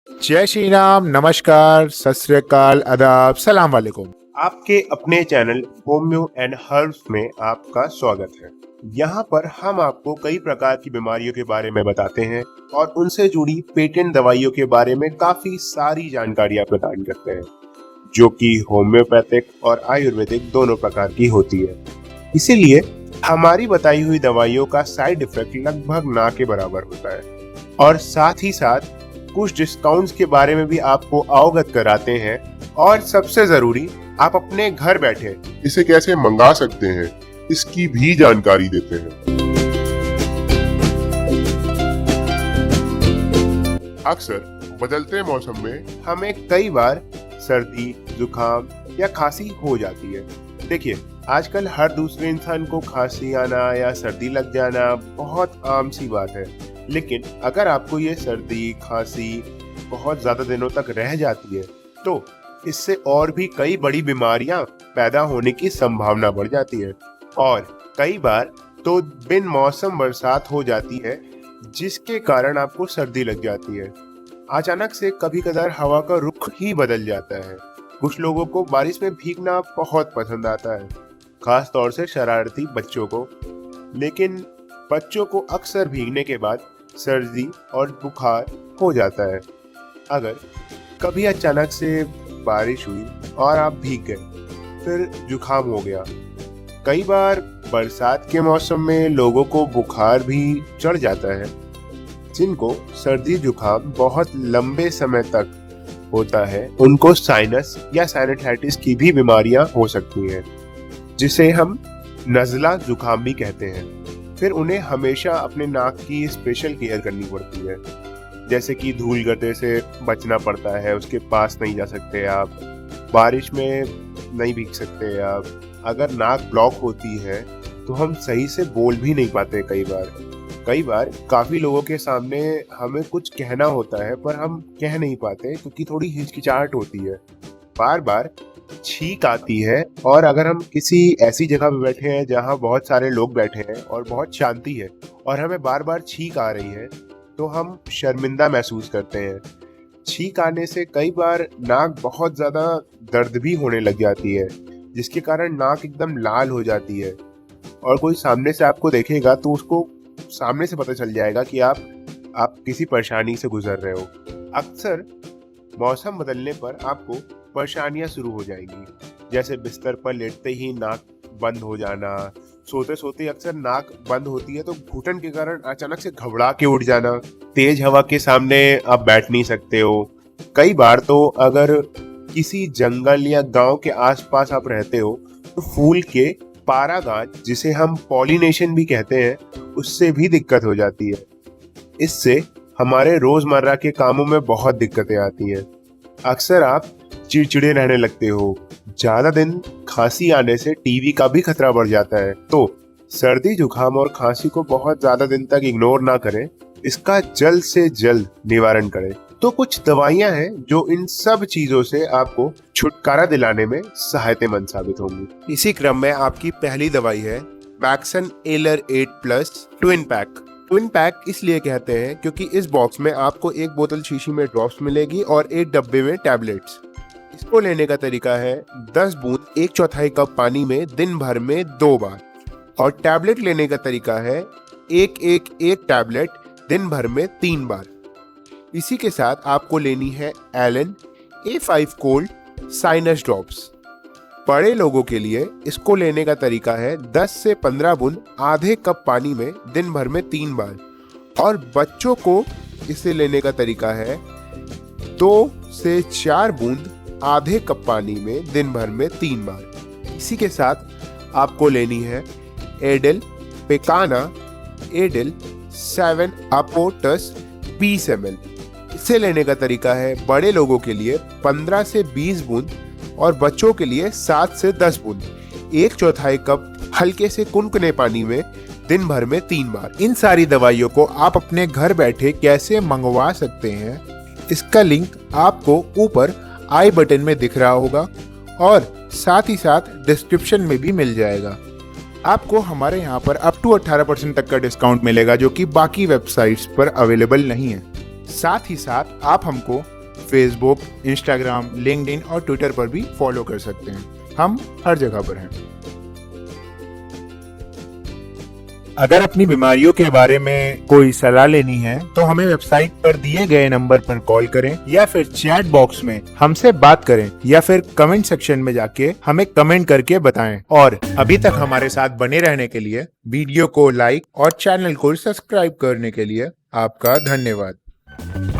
जय श्री राम, नमस्कार, सत श्री अकाल, आदाब, सलाम वालेकुम। आपके अपने चैनल होम्यो एंड हर्ब्स में आपका स्वागत है। यहाँ पर हम आपको कई प्रकार की बीमारियों के बारे में बताते हैं और उनसे जुड़ी पेटेंट दवाइयों के बारे में काफी सारी जानकारियाँ प्रदान करते हैं, जो कि होम्योपैथिक और आयुर्वेदिक दोनों प्रकार की होती है। इसीलिए हमारी बताई हुई दवाइयों का साइड इफेक्ट लगभग ना के बराबर होता है और साथ ही साथ कुछ डिस्काउंट्स के बारे में भी आपको अवगत कराते हैं और सबसे जरूरी आप अपने घर बैठे इसे कैसे मंगा सकते हैं इसकी भी जानकारी देते हैं। अक्सर बदलते मौसम में हमें कई बार सर्दी, जुकाम या खांसी हो जाती है। देखिए, आजकल हर दूसरे इंसान को खांसी आना या सर्दी लग जाना बहुत आम सी बात है, लेकिन अगर आपको ये सर्दी खांसी बहुत ज्यादा दिनों तक रह जाती है तो इससे और भी कई बड़ी बीमारियां पैदा होने की संभावना बढ़ जाती है और कई बार तो बिन मौसम बरसात हो जाती है, जिसके कारण आपको सर्दी लग जाती है। अचानक से कभी कदार हवा का रुख ही बदल जाता है। कुछ लोगों को बारिश में भीगना बहुत पसंद आता है, खास तौर से शरारती बच्चों को। लेकिन बच्चों को अक्सर भीगने के बाद सर्दी और बुखार हो जाता है। अगर कभी अचानक से बारिश हुई और आप भीग गए, फिर जुकाम हो गया। कई बार बरसात के मौसम में लोगों को बुखार भी चढ़ जाता है। जिनको सर्दी जुकाम बहुत लंबे समय तक होता है, उनको साइनस या साइनसाइटिस की भी बीमारियां हो सकती हैं, जिसे हम नज़ला जुकाम भी कहते हैं। फिर उन्हें हमेशा अपने नाक की स्पेशल केयर करनी पड़ती है, जैसे कि धूल गड्ढे से बचना पड़ता है, उसके पास नहीं जा सकते आप, बारिश में नहीं भीग सकते आप। अगर नाक ब्लॉक होती है तो हम सही से बोल भी नहीं पाते। कई बार काफी लोगों के सामने हमें कुछ कहना होता है पर हम कह नहीं पाते क्योंकि थोड़ी हिचकिचाहट होती है। बार बार छींक आती है और अगर हम किसी ऐसी जगह पे बैठे हैं जहाँ बहुत सारे लोग बैठे हैं और बहुत शांति है और हमें बार बार छींक आ रही है तो हम शर्मिंदा महसूस करते हैं। छींक आने से कई बार नाक बहुत ज्यादा दर्द भी होने लग जाती है, जिसके कारण नाक एकदम लाल हो जाती है और कोई सामने से आपको देखेगा तो उसको सामने से पता चल जाएगा कि आप किसी परेशानी से गुजर रहे हो। अक्सर मौसम बदलने पर आपको परेशानियां शुरू हो जाएंगी, जैसे बिस्तर पर लेटते ही नाक बंद हो जाना, सोते सोते अक्सर नाक बंद होती है तो घुटन के कारण अचानक से घबरा के उठ जाना, तेज हवा के सामने आप बैठ नहीं सकते हो। कई बार तो अगर किसी जंगल या गांव के आसपास आप रहते हो तो फूल के पारागाज, जिसे हम पॉलिनेशन भी कहते हैं, उससे भी दिक्कत हो जाती है। इससे हमारे रोजमर्रा के कामों में बहुत दिक्कतें आती हैं। अक्सर आप चिड़चिड़े रहने लगते हो। ज्यादा दिन खांसी आने से टीबी का भी खतरा बढ़ जाता है। तो सर्दी जुकाम और खांसी को बहुत ज्यादा दिन तक इग्नोर ना करें, इसका जल्द से जल्द निवारण करें। तो कुछ दवाइयां हैं जो इन सब चीजों से आपको छुटकारा दिलाने में सहायतामंद साबित होंगी। इसी क्रम में आपकी पहली दवाई है वैक्सन एलर 8+ ट्विन पैक। ट्विन पैक इसलिए कहते हैं क्योंकि इस बॉक्स में आपको एक बोतल शीशी में ड्रॉप्स मिलेगी और एक डब्बे में टैबलेट्स। इसको लेने का तरीका है 10 बूंद 1/4 कप पानी में दिन भर में 2 बार, और टैबलेट लेने का तरीका है एक टैबलेट दिन भर में 3 बार। इसी के साथ आपको लेनी है Elon A5 cold sinus drops. बड़े लोगों के लिए इसको लेने का तरीका है 10 से 15 बूंद आधे कप पानी में दिन भर में 3 बार, और बच्चों को इसे लेने का तरीका है 2 से 4 बूंद आधे कप पानी में दिन भर में 3 बार। इसी के साथ आपको लेनी है एडल पेकाना एडल 7 अपोटस 20 ml। इसे लेने का तरीका है बड़े लोगों के लिए 15 से 20 बूंद और बच्चों के लिए 7 से 10 बूंद 1/4 कप हल्के से कुनकुने पानी में दिन भर में 3 बार। इन सारी दवाइयों को आप अपने घर बैठे कैसे मंगवा सकते हैं, इसका लिंक आपको ऊपर आई बटन में दिख रहा होगा और साथ ही साथ डिस्क्रिप्शन में भी मिल जाएगा। आपको हमारे यहाँ पर अप टू 18% तक का डिस्काउंट मिलेगा, जो कि बाकी वेबसाइट्स पर अवेलेबल नहीं है। साथ ही साथ आप हमको फेसबुक, इंस्टाग्राम, लिंक्डइन और ट्विटर पर भी फॉलो कर सकते हैं। हम हर जगह पर हैं। अगर अपनी बीमारियों के बारे में कोई सलाह लेनी है तो हमें वेबसाइट पर दिए गए नंबर पर कॉल करें या फिर चैट बॉक्स में हमसे बात करें या फिर कमेंट सेक्शन में जाके हमें कमेंट करके बताएं। और अभी तक हमारे साथ बने रहने के लिए, वीडियो को लाइक और चैनल को सब्सक्राइब करने के लिए आपका धन्यवाद।